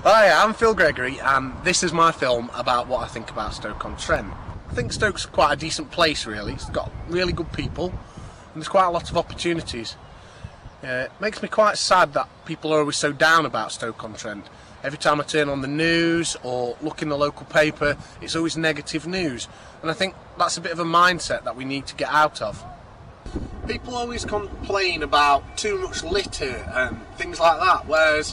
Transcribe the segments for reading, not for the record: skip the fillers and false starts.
Hi, I'm Phil Gregory and this is my film about what I think about Stoke-on-Trent. I think Stoke's quite a decent place really. It's got really good people and there's quite a lot of opportunities. It makes me quite sad that people are always so down about Stoke-on-Trent. Every time I turn on the news or look in the local paper, it's always negative news, and I think that's a bit of a mindset that we need to get out of. People always complain about too much litter and things like that, whereas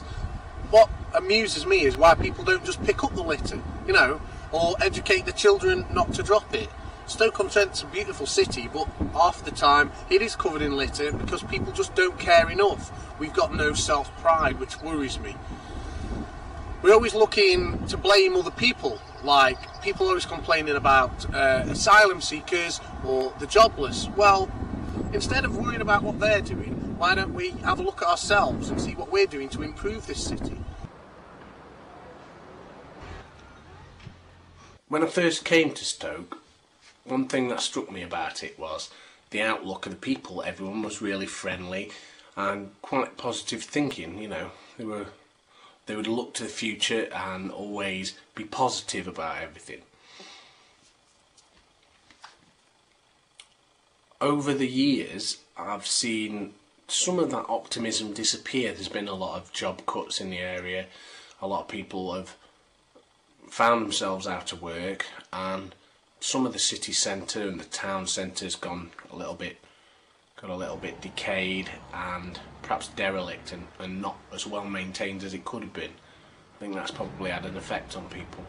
what amuses me is why people don't just pick up the litter, you know, or educate the children not to drop it. Stoke-on-Trent's a beautiful city, but half the time it is covered in litter because people just don't care enough. We've got no self-pride, which worries me. We're always looking to blame other people, like people always complaining about asylum seekers or the jobless. Well, instead of worrying about what they're doing, why don't we have a look at ourselves and see what we're doing to improve this city? When I first came to Stoke, one thing that struck me about it was the outlook of the people. Everyone was really friendly and quite positive thinking, you know. They would look to the future and always be positive about everything. Over the years, I've seen some of that optimism disappear. There's been a lot of job cuts in the area. A lot of people have found themselves out of work, and some of the city centre and the town centre's got a little bit decayed and perhaps derelict and not as well maintained as it could have been. I think that's probably had an effect on people.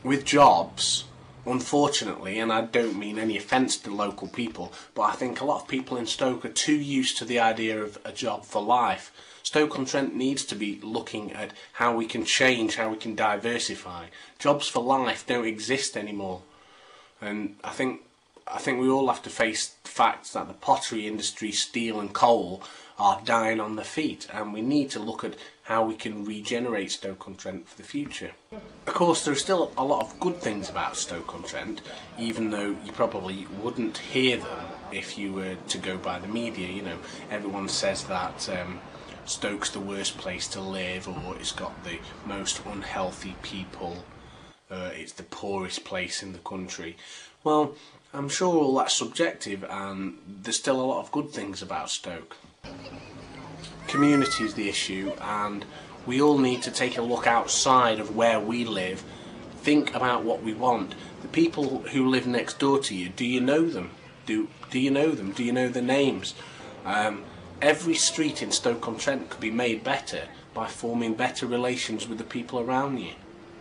With jobs, unfortunately, and I don't mean any offence to local people, but I think a lot of people in Stoke are too used to the idea of a job for life. Stoke-on-Trent needs to be looking at how we can change, how we can diversify. Jobs for life don't exist anymore, and I think we all have to face the facts that the pottery industry, steel and coal are dying on their feet, and we need to look at how we can regenerate Stoke-on-Trent for the future. Of course, there are still a lot of good things about Stoke-on-Trent, even though you probably wouldn't hear them if you were to go by the media. You know, everyone says that Stoke's the worst place to live, or it's got the most unhealthy people, it's the poorest place in the country. Well, I'm sure all that's subjective, and there's still a lot of good things about Stoke. Community is the issue, and we all need to take a look outside of where we live, think about what we want. The people who live next door to you, do you know them? Do you know them? Do you know their names? Every street in Stoke-on-Trent could be made better by forming better relations with the people around you.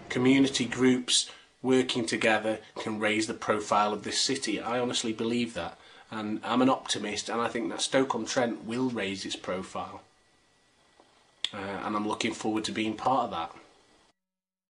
Community groups working together can raise the profile of this city. I honestly believe that, and I'm an optimist, and I think that Stoke-on-Trent will raise its profile, and I'm looking forward to being part of that.